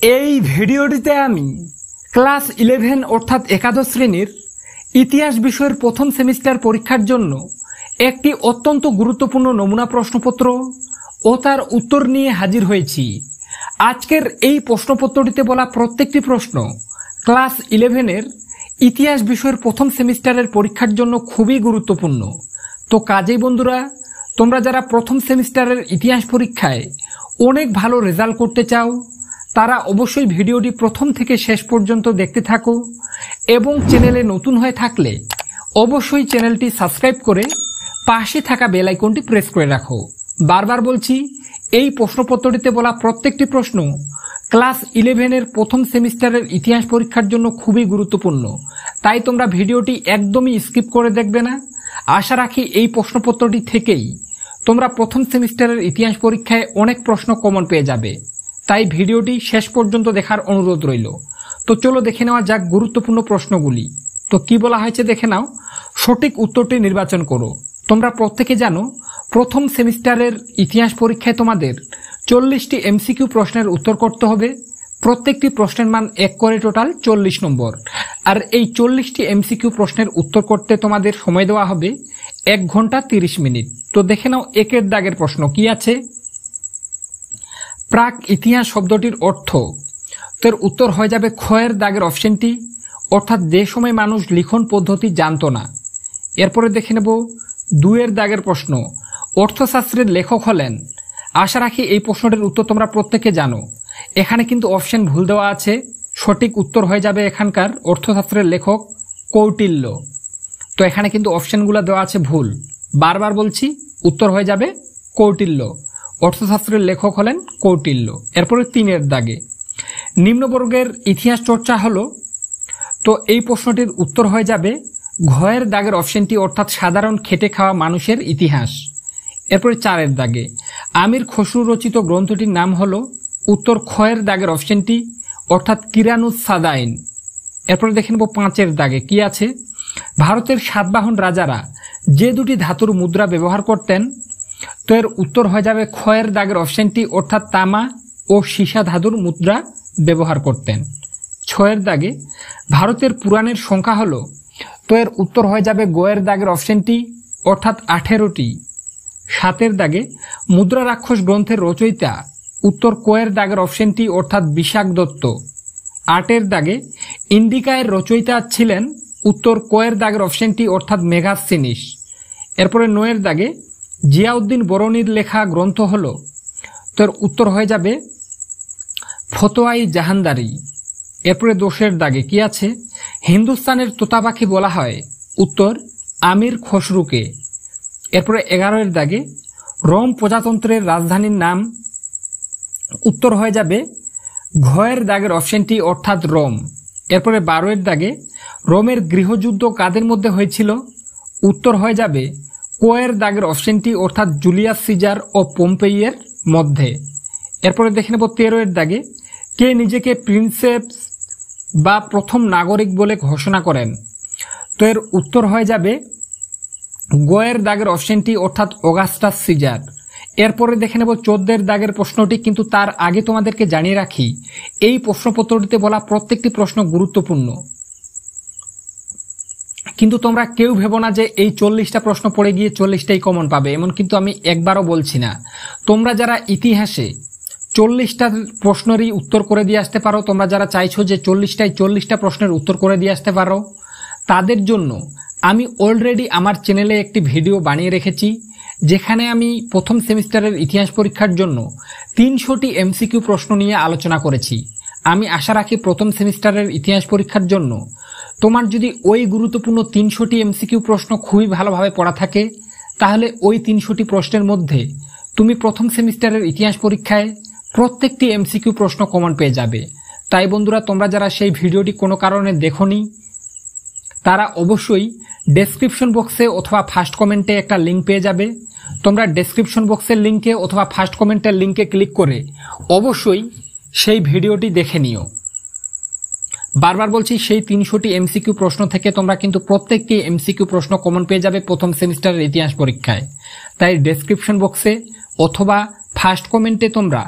এই ভিডিওটিতে আমি ক্লাস 11 অর্থাৎ একাদশ শ্রেণীর ইতিহাস বিষয়ের প্রথম সেমিস্টার পরীক্ষার জন্য একটি অত্যন্ত গুরুত্বপূর্ণ নমুনা প্রশ্নপত্র ও তার উত্তর নিয়ে হাজির হয়েছি। আজকের এই প্রশ্নপত্রটিতে বলা প্রত্যেকটি প্রশ্ন ক্লাস 11-এর ইতিহাস বিষয়ের প্রথম সেমিস্টারের পরীক্ষার জন্য খুবই গুরুত্বপূর্ণ। তো কাজেই বন্ধুরা, তোমরা যারা প্রথম সেমিস্টারের ইতিহাস পরীক্ষায় অনেক ভালো রেজাল্ট করতে চাও তারা অবশ্যই ভিডিওটি প্রথম থেকে শেষ পর্যন্ত দেখতে থাকো এবং চ্যানেলে নতুন হয়ে থাকলে অবশ্যই চ্যানেলটি সাবস্ক্রাইব করে পাশে থাকা বেল আইকনটি প্রেস করে রাখো। বারবার বলছি, এই প্রশ্নপত্রটিতে বলা প্রত্যেকটি প্রশ্ন ক্লাস 11-এর প্রথম সেমিস্টারের ইতিহাস পরীক্ষার জন্য খুবই গুরুত্বপূর্ণ, তাই তোমরা ভিডিওটি একদমই স্কিপ করে দেখবে না। আশা রাখি এই প্রশ্নপত্রটি থেকেই তোমরা প্রথম সেমিস্টারের ইতিহাস পরীক্ষায় অনেক প্রশ্ন কমন পেয়ে যাবে, তাই ভিডিওটি শেষ পর্যন্ত দেখার অনুরোধ রইল। তো চলো দেখে নেওয়া যাক গুরুত্বপূর্ণ প্রশ্নগুলি। তো কি বলা হয়েছে দেখে নাও। সঠিক উত্তরটি নির্বাচন করো। তোমরা প্রত্যেকে জানো প্রথম সেমিস্টারের ইতিহাস পরীক্ষায় তোমাদের 40টি এমসিকিউ প্রশ্নের উত্তর করতে হবে। প্রত্যেকটি প্রশ্নের মান 1 করে, টোটাল 40 নম্বর। আর এই 40টি এমসিকিউ প্রশ্নের উত্তর করতে তোমাদের সময় দেওয়া হবে 1 ঘন্টা 30 মিনিট। তো দেখে নাও একের দাগের প্রশ্ন কি আছে। প্রাক ইতিহাস শব্দটির অর্থ, তোর উত্তর হয়ে যাবে ক্ষয়ের দাগের অপশনটি, অর্থাৎ যে সময় মানুষ লিখন পদ্ধতি জানত না। এরপরে দেখে নেব 2-এর দাগের প্রশ্ন, অর্থশাস্ত্রের লেখক হলেন। আশা রাখি এই প্রশ্নটির উত্তর তোমরা প্রত্যেকে জানো। এখানে কিন্তু অপশন ভুল দেওয়া আছে। সঠিক উত্তর হয়ে যাবে এখানকার অর্থশাস্ত্রের লেখক কৌটিল্য। তো এখানে কিন্তু অপশনগুলো দেওয়া আছে ভুল। বারবার বলছি, উত্তর হয়ে যাবে কৌটিল্য। অর্থশাস্ত্রের লেখক হলেন কৌটিল্য। এরপরে 3-এর দাগে নিম্নবর্গের ইতিহাস চর্চা হলো। তো এই প্রশ্নটির উত্তর হয়ে যাবে ঘয়ের দাগের অপশনটি, অর্থাৎ সাধারণ খেটে খাওয়া মানুষের ইতিহাস। এরপরে 4-এর দাগে আমির খসরু রচিত গ্রন্থটির নাম হলো। উত্তর ক্ষয়ের দাগের অপশনটি, অর্থাৎ কিরানুস সাদাইন। এরপরে দেখে নেব 5-এর দাগে কি আছে। ভারতের সাতবাহন রাজারা যে দুটি ধাতুর মুদ্রা ব্যবহার করতেন। তো এর উত্তর হয়ে যাবে ক্ষয়ের দাগের অপশনটি, অর্থাৎ তামা ও সীসা ধাতুর মুদ্রা ব্যবহার করতেন। 6-এর দাগে ভারতের পুরাণের সংখ্যা হলো। তো এর উত্তর হয়ে যাবে গয়ের দাগের অপশনটি, অর্থাৎ 18টি। 7-এর দাগে মুদ্রা রাক্ষস গ্রন্থের রচয়িতা। উত্তর কয়ের দাগের অপশনটি, অর্থাৎ বিশাখ দত্ত। 8-এর দাগে ইন্ডিকায়ের রচয়িতা ছিলেন। উত্তর কয়ের দাগের অপশনটি, অর্থাৎ মেঘাসিনিস। এরপরে 9-এর দাগে জিয়াউদ্দিন বরনির লেখা গ্রন্থ হল। তো এর উত্তর হয়ে যাবে ফতোয়াই জাহানদারি। এরপরে 10-এর দাগে কি আছে। হিন্দুস্তানের তোতা পাখি বলা হয়। উত্তর আমির খসরুকে। এরপরে 11-এর দাগে রোম প্রজাতন্ত্রের রাজধানীর নাম। উত্তর হয়ে যাবে ঘয়ের দাগের অপশনটি, অর্থাৎ রোম। এরপরে 12-এর দাগে রোমের গৃহযুদ্ধ কাদের মধ্যে হয়েছিল। উত্তর হয়ে যাবে কোয়ের দাগের অপশনটি, অর্থাৎ জুলিয়াস সিজার ও পম্পেইয়ের মধ্যে। এরপরে দেখে নেব 13-এর দাগে কে নিজেকে প্রিন্সেপ বা প্রথম নাগরিক বলে ঘোষণা করেন। তো এর উত্তর হয়ে যাবে গোয়ের দাগের অপশনটি, অর্থাৎ অগাস্টাস সিজার। এরপরে দেখে নেব 14-এর দাগের প্রশ্নটি, কিন্তু তার আগে তোমাদেরকে জানিয়ে রাখি এই প্রশ্নপত্রটিতে বলা প্রত্যেকটি প্রশ্ন গুরুত্বপূর্ণ। কিন্তু তোমরা কেউ ভেবো না যে এই 40টা প্রশ্ন পড়ে গিয়ে 40টাই কমন পাবে, এমন কিন্তু আমি একবারও বলছি না। তোমরা যারা ইতিহাসে 40টা প্রশ্নেরই উত্তর করে দিয়ে আসতে পারো, তোমরা যারা চাইছো যে 40টা প্রশ্নের উত্তর করে দিয়ে আসতে পারো, তাদের জন্য আমি অলরেডি আমার চ্যানেলে একটি ভিডিও বানিয়ে রেখেছি, যেখানে আমি প্রথম সেমিস্টারের ইতিহাস পরীক্ষার জন্য 300টি এমসিকিউ প্রশ্ন নিয়ে আলোচনা করেছি। আমি আশা রাখি প্রথম সেমিস্টারের ইতিহাস পরীক্ষার জন্য তোমার যদি ওই গুরুত্বপূর্ণ 300টি এমসিকিউ প্রশ্ন খুবই ভালোভাবে পড়া থাকে, তাহলে ওই 300টি প্রশ্নের মধ্যে তুমি প্রথম সেমিস্টারের ইতিহাস পরীক্ষায় প্রত্যেকটি এমসিকিউ প্রশ্ন কমন পেয়ে যাবে। তাই বন্ধুরা, তোমরা যারা সেই ভিডিওটি কোনো কারণে দেখোনি তারা অবশ্যই ডেসক্রিপশন বক্সে অথবা ফার্স্ট কমেন্টে একটা লিঙ্ক পেয়ে যাবে। তোমরা ডেসক্রিপশন বক্সের লিঙ্কে অথবা ফার্স্ট কমেন্টের লিঙ্কে ক্লিক করে অবশ্যই সেই ভিডিওটি দেখে নিও। বারবার বলছি, সেই 300টি এমসিকিউ প্রশ্ন থেকে তোমরা কিন্তু প্রত্যেকটি এমসিকিউ প্রশ্ন কমন পেয়ে যাবে প্রথম সেমিস্টারের ইতিহাস পরীক্ষায়। তাই ডেসক্রিপশন বক্সে অথবা ফার্স্ট কমেন্টে তোমরা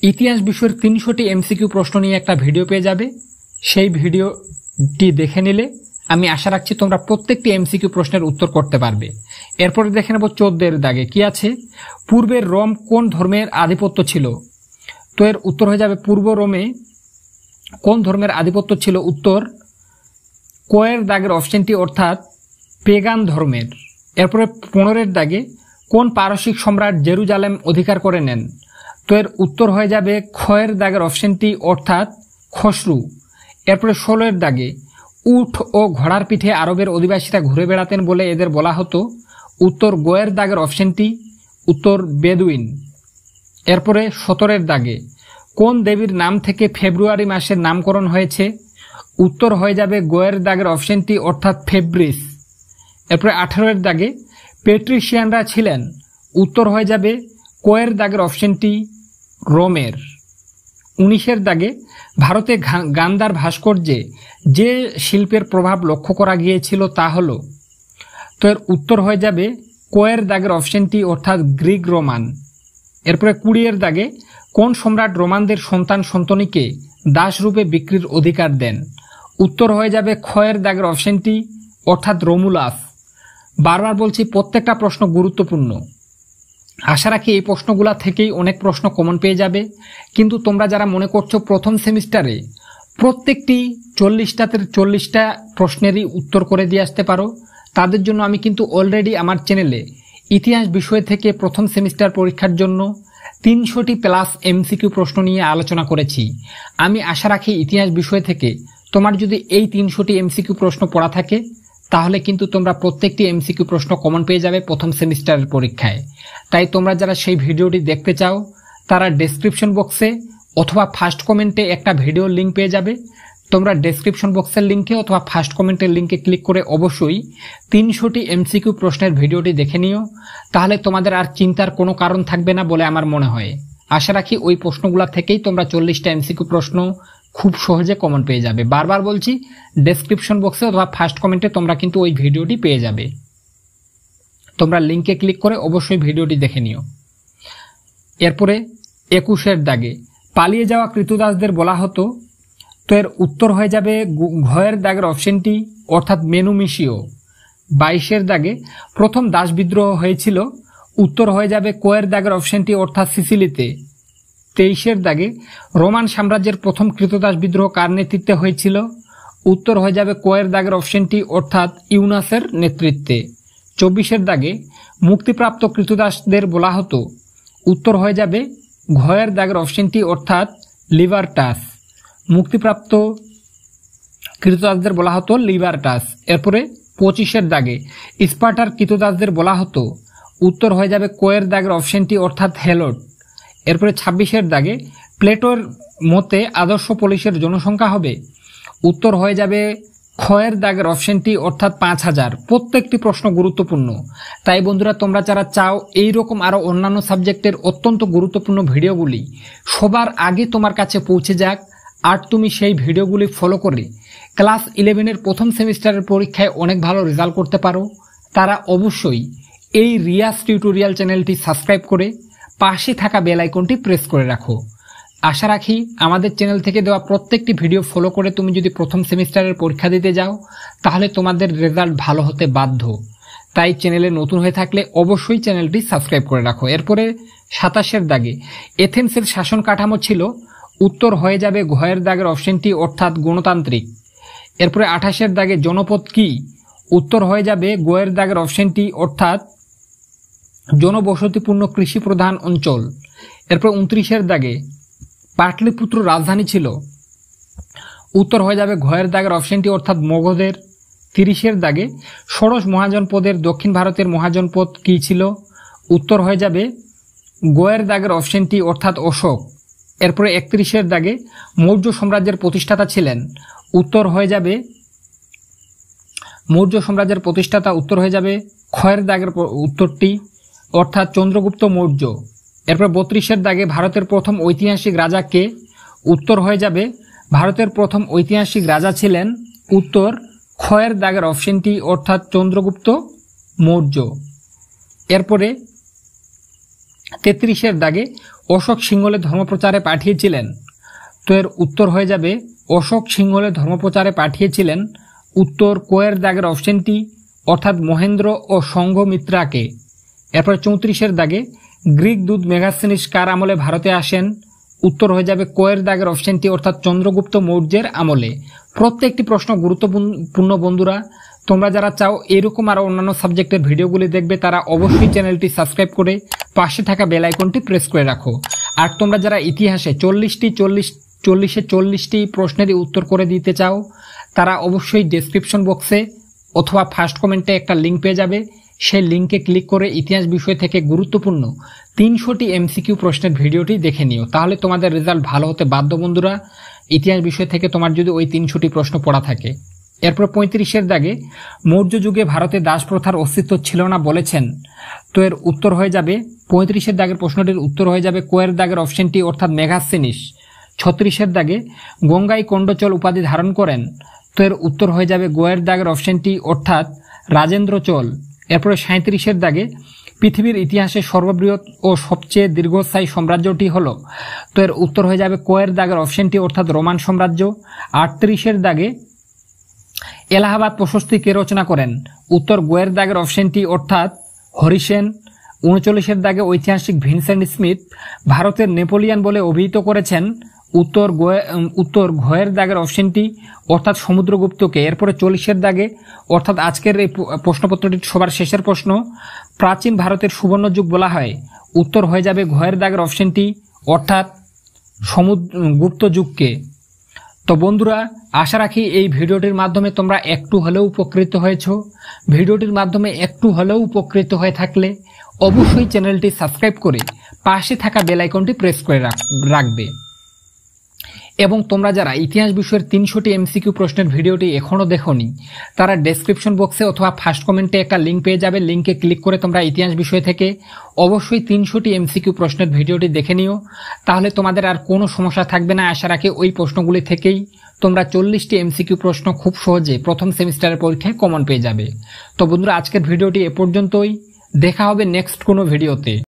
ইতিহাস বিষয়ের 300টি এমসিকিউ প্রশ্ন নিয়ে একটা ভিডিও পেয়ে যাবে। সেই ভিডিওটি দেখে নিলে আমি আশা রাখছি তোমরা প্রত্যেকটি এমসিকিউ প্রশ্নের উত্তর করতে পারবে। এরপরে দেখে নেব 14 দাগে কি আছে, পূর্বের রোম কোন ধর্মের আধিপত্য ছিল? তো এর উত্তর হয়ে যাবে পূর্ব রোমে কোন ধর্মের আধিপত্য ছিল? উত্তর কয়ের দাগের অপশনটি অর্থাৎ পেগান ধর্মের। এরপরে 15 দাগে কোন পারসিক সম্রাট জেরুজালেম অধিকার করে নেন? তো এর উত্তর হয়ে যাবে খয়ের দাগের অপশনটি অর্থাৎ খসরু। এরপরে 16 দাগে উট ও ঘোড়ার পিঠে আরবের অধিবাসীরা ঘুরে বেড়াতেন বলে এদের বলা হতো? উত্তর গোয়ের দাগের অপশনটি উত্তর বেদুইন। এরপরে 17 দাগে কোন দেবীর নাম থেকে ফেব্রুয়ারি মাসের নামকরণ হয়েছে? উত্তর হয়ে যাবে গোয়ের দাগের অপশনটি অর্থাৎ ফেব্রিস। এরপরে 18 দাগে পেট্রিশিয়ানরা ছিলেন? উত্তর হয়ে যাবে কোয়ের দাগের অপশনটি রোমের। 19 দাগে ভারতে গান্ধার ভাস্কর্যে যে শিল্পের প্রভাব লক্ষ্য করা গিয়েছিল তা হল? তো এর উত্তর হয়ে যাবে কোয়ের দাগের অপশনটি অর্থাৎ গ্রিক রোমান। এরপরে 20 দাগে কোন সম্রাট রোমানদের সন্তান সন্ততিকে দাসরূপে বিক্রির অধিকার দেন? উত্তর হয়ে যাবে খয়ের দাগের অপশনটি অর্থাৎ রোমুলাস। বারবার বলছি প্রত্যেকটা প্রশ্ন গুরুত্বপূর্ণ। আশা রাখি এই প্রশ্নগুলা থেকেই অনেক প্রশ্ন কমন পেয়ে যাবে। কিন্তু তোমরা যারা মনে করছো প্রথম সেমিস্টারে প্রত্যেকটি 40টা প্রশ্নেরই উত্তর করে দিয়ে আসতে পারো, তাদের জন্য আমি কিন্তু অলরেডি আমার চ্যানেলে ইতিহাস বিষয় থেকে প্রথম সেমিস্টার পরীক্ষার জন্য 300টি প্লাস এমসিকিউ প্রশ্ন নিয়ে আলোচনা করেছি। আমি আশা রাখি ইতিহাস বিষয় থেকে তোমার যদি এই 300টি এমসিকিউ প্রশ্ন পড়া থাকে তাহলে কিন্তু তোমরা প্রত্যেকটি এমসিকিউ প্রশ্ন কমন পেয়ে যাবে প্রথম সেমিস্টারের পরীক্ষায়। তাই তোমরা যারা সেই ভিডিওটি দেখতে চাও তারা ডেসক্রিপশন বক্সে অথবা ফার্স্ট কমেন্টে একটা ভিডিওর লিঙ্ক পেয়ে যাবে। তোমরা ডেসক্রিপশন বক্সের লিঙ্কে অথবা ফার্স্ট কমেন্টের লিঙ্কে ক্লিক করে অবশ্যই 300টি এমসিকিউ প্রশ্নের ভিডিওটি দেখে নিও, তাহলে তোমাদের আর চিন্তার কোনো কারণ থাকবে না বলে আমার মনে হয়। আশা রাখি ওই প্রশ্নগুলো থেকেই তোমরা 40টা এমসিকিউ প্রশ্ন খুব সহজে কমন পেয়ে যাবে। বারবার বলছি ডেসক্রিপশন বক্সে অথবা ফার্স্ট কমেন্টে তোমরা কিন্তু ওই ভিডিওটি পেয়ে যাবে। তোমরা লিঙ্কে ক্লিক করে অবশ্যই ভিডিওটি দেখে নিও। এরপরে 21 দাগে পালিয়ে যাওয়া কৃতদাসদের বলা হতো? তো এর উত্তর হয়ে যাবে ঘয়ের দাগের অপশনটি অর্থাৎ মেনুমিশীয়। 22 দাগে প্রথম দাস বিদ্রোহ হয়েছিল? উত্তর হয়ে যাবে কোয়ের দাগের অপশনটি অর্থাৎ সিসিলিতে। 23 দাগে রোমান সাম্রাজ্যের প্রথম কৃতদাস বিদ্রোহ কার নেতৃত্বে হয়েছিল? উত্তর হয়ে যাবে কোয়ের দাগের অপশনটি অর্থাৎ ইউনাসের নেতৃত্বে। 24 দাগে মুক্তিপ্রাপ্ত কৃতদাসদের বলা হতো? উত্তর হয়ে যাবে ঘয়ের দাগের অপশনটি অর্থাৎ লিবার্টাস। মুক্তিপ্রাপ্ত কৃতদাসদের বলা হতো লিবার্টাস। এরপরে 25 দাগে স্পার্টার কৃতদাসদের বলা হতো? উত্তর হয়ে যাবে কোয়ের দাগের অপশনটি অর্থাৎ হেলোড। এরপরে 26 দাগে প্লেটোর মতে আদর্শ পলিশের জনসংখ্যা হবে? উত্তর হয়ে যাবে খয়ের দাগের অপশনটি অর্থাৎ 5000। প্রত্যেকটি প্রশ্ন গুরুত্বপূর্ণ। তাই বন্ধুরা তোমরা যারা চাও এই রকম আরো অন্যান্য সাবজেক্টের অত্যন্ত গুরুত্বপূর্ণ ভিডিওগুলি সবার আগে তোমার কাছে পৌঁছে যাক, আর তুমি সেই ভিডিওগুলি ফলো করে ক্লাস 11-এর প্রথম সেমিস্টারের পরীক্ষায় অনেক ভালো রেজাল্ট করতে পারো, তারা অবশ্যই এই রিয়াস টিউটোরিয়াল চ্যানেলটি সাবস্ক্রাইব করে পাশে থাকা বেল আইকনটি প্রেস করে রাখো। আশা রাখি আমাদের চ্যানেল থেকে দেওয়া প্রত্যেকটি ভিডিও ফলো করে তুমি যদি প্রথম সেমিস্টারের পরীক্ষা দিতে যাও তাহলে তোমাদের রেজাল্ট ভালো হতে বাধ্য। তাই চ্যানেলে নতুন হয়ে থাকলে অবশ্যই চ্যানেলটি সাবস্ক্রাইব করে রাখো। এরপরে 27 দাগে এথেন্সের শাসন কাঠামো ছিল? উত্তর হয়ে যাবে ঘয়ের দাগের অপশনটি অর্থাৎ গণতান্ত্রিক। এরপরে 28 দাগে জনপদ কি? উত্তর হয়ে যাবে গোয়ের দাগের অপশনটি অর্থাৎ জনবসতিপূর্ণ কৃষি প্রধান অঞ্চল। এরপর 29 দাগে পাটলিপুত্র রাজধানী ছিল? উত্তর হয়ে যাবে ঘয়ের দাগের অপশনটি অর্থাৎ মগধের। 30 দাগে ষোড়শ মহাজনপদের দক্ষিণ ভারতের মহাজনপদ কি ছিল? উত্তর হয়ে যাবে গোয়ের দাগের অপশনটি অর্থাৎ অশোক। এরপরে 31 দাগে মৌর্য সাম্রাজ্যের প্রতিষ্ঠাতা ছিলেন? উত্তর হয়ে যাবে মৌর্য সাম্রাজ্যের প্রতিষ্ঠাতা উত্তর হয়ে যাবে খয়ের দাগের উত্তরটি অর্থাৎ চন্দ্রগুপ্ত মৌর্য। এরপর 32 দাগে ভারতের প্রথম ঐতিহাসিক রাজা কে? উত্তর হয়ে যাবে ভারতের প্রথম ঐতিহাসিক রাজা ছিলেন উত্তর খয়ের দাগের অপশনটি অর্থাৎ চন্দ্রগুপ্ত মৌর্য। এরপরে 33 দাগে অশোক সিংহলে ধর্মপ্রচারে পাঠিয়েছিলেন? তো এর উত্তর হয়ে যাবে অশোক সিংহলে ধর্মপ্রচারে পাঠিয়েছিলেন উত্তর কোয়ের দাগের অপশনটি অর্থাৎ মহেন্দ্র ও সংঘমিত্রাকে। এরপরে 34-এর দাগে গ্রিক দূত মেগাসথেনিস কার আমলে ভারতে আসেন? উত্তর হয়ে যাবে কোয়ের দাগের অপশনটি অর্থাৎ চন্দ্রগুপ্ত মৌর্যের আমলে। প্রত্যেকটি প্রশ্ন গুরুত্বপূর্ণ বন্ধুরা। তোমরা যারা চাও এরকম আরো অন্যান্য সাবজেক্টের ভিডিওগুলি দেখবে তারা অবশ্যই চ্যানেলটি সাবস্ক্রাইব করে পাশে থাকা বেল আইকনটি প্রেস করে রাখো। আর তোমরা যারা ইতিহাসে 40টি প্রশ্নেরই উত্তর করে দিতে চাও তারা অবশ্যই ডেসক্রিপশন বক্সে অথবা ফার্স্ট কমেন্টে একটা লিঙ্ক পেয়ে যাবে। সেই লিঙ্কে ক্লিক করে ইতিহাস বিষয় থেকে গুরুত্বপূর্ণ 300টি এমসিকিউ প্রশ্নের ভিডিওটি দেখে নিও, তাহলে তোমাদের রেজাল্ট ভালো হতে বাধ্য বন্ধুরা, ইতিহাস বিষয় থেকে তোমার যদি ওই 300টি প্রশ্ন পড়া থাকে। এরপর 35-এর দাগে মৌর্য যুগে ভারতে দাস প্রথার অস্তিত্ব ছিল না বলেছেন? তো এর উত্তর হয়ে যাবে 35-এর দাগের প্রশ্নটির উত্তর হয়ে যাবে কোয়ের দাগের অপশনটি অর্থাৎ মেগাসথেনিস। 36-এর দাগে গঙ্গাই কণ্ডচল উপাধি ধারণ করেন? তো এর উত্তর হয়ে যাবে গোয়ের দাগের অপশনটি অর্থাৎ রাজেন্দ্র চোল। এরপরে 37-এর দাগে পৃথিবীর ইতিহাসে সর্ববৃহৎ ও সবচেয়ে দীর্ঘস্থায়ী সাম্রাজ্যটি হলো? তো এর উত্তর হয়ে যাবে কোয়ের দাগের অপশনটি অর্থাৎ রোমান সাম্রাজ্য। 38-এর দাগে এলাহাবাদ প্রশস্তি কে রচনা করেন? উত্তর গোয়ের দাগের অপশনটি অর্থাৎ হরিসেন। 39-এর দাগে ঐতিহাসিক ভিনসেন্ট স্মিথ ভারতের নেপোলিয়ান বলে অভিহিত করেছেন? উত্তর ঘয়ের দাগের অপশনটি অর্থাৎ সমুদ্রগুপ্তকে। এরপরে 40-এর দাগে অর্থাৎ আজকের এই প্রশ্নপত্রটি সবার শেষের প্রশ্ন, প্রাচীন ভারতের সুবর্ণ যুগ বলা হয়? উত্তর হয়ে যাবে ঘয়ের দাগের অপশনটি অর্থাৎ গুপ্ত যুগকে। তো বন্ধুরা, আশা রাখি এই ভিডিওটির মাধ্যমে তোমরা একটু হলেও উপকৃত হয়েছ। ভিডিওটির মাধ্যমে একটু হলেও উপকৃত হয়ে থাকলে অবশ্যই চ্যানেলটি সাবস্ক্রাইব করে পাশে থাকা বেল আইকনটি প্রেস করে রাখবে। এবং তোমরা যারা ইতিহাস বিষয়ের 300টি এমসিকিউ প্রশ্নের ভিডিওটি এখনো দেখোনি তারা ডেসক্রিপশন বক্সে অথবা ফার্স্ট কমেন্টে একটা লিঙ্ক পেয়ে যাবে। লিঙ্কে ক্লিক করে তোমরা ইতিহাস বিষয় থেকে অবশ্যই 300টি এমসিকিউ প্রশ্নের ভিডিওটি দেখে নিও, তাহলে তোমাদের আর কোনো সমস্যা থাকবে না। আশা রাখি ওই প্রশ্নগুলি থেকেই তোমরা 40টি এমসিকিউ প্রশ্ন খুব সহজে প্রথম সেমিস্টারের পরীক্ষায় কমন পেয়ে যাবে। তো বন্ধুরা, আজকের ভিডিওটি এ পর্যন্তই। দেখা হবে নেক্সট কোনো ভিডিওতে।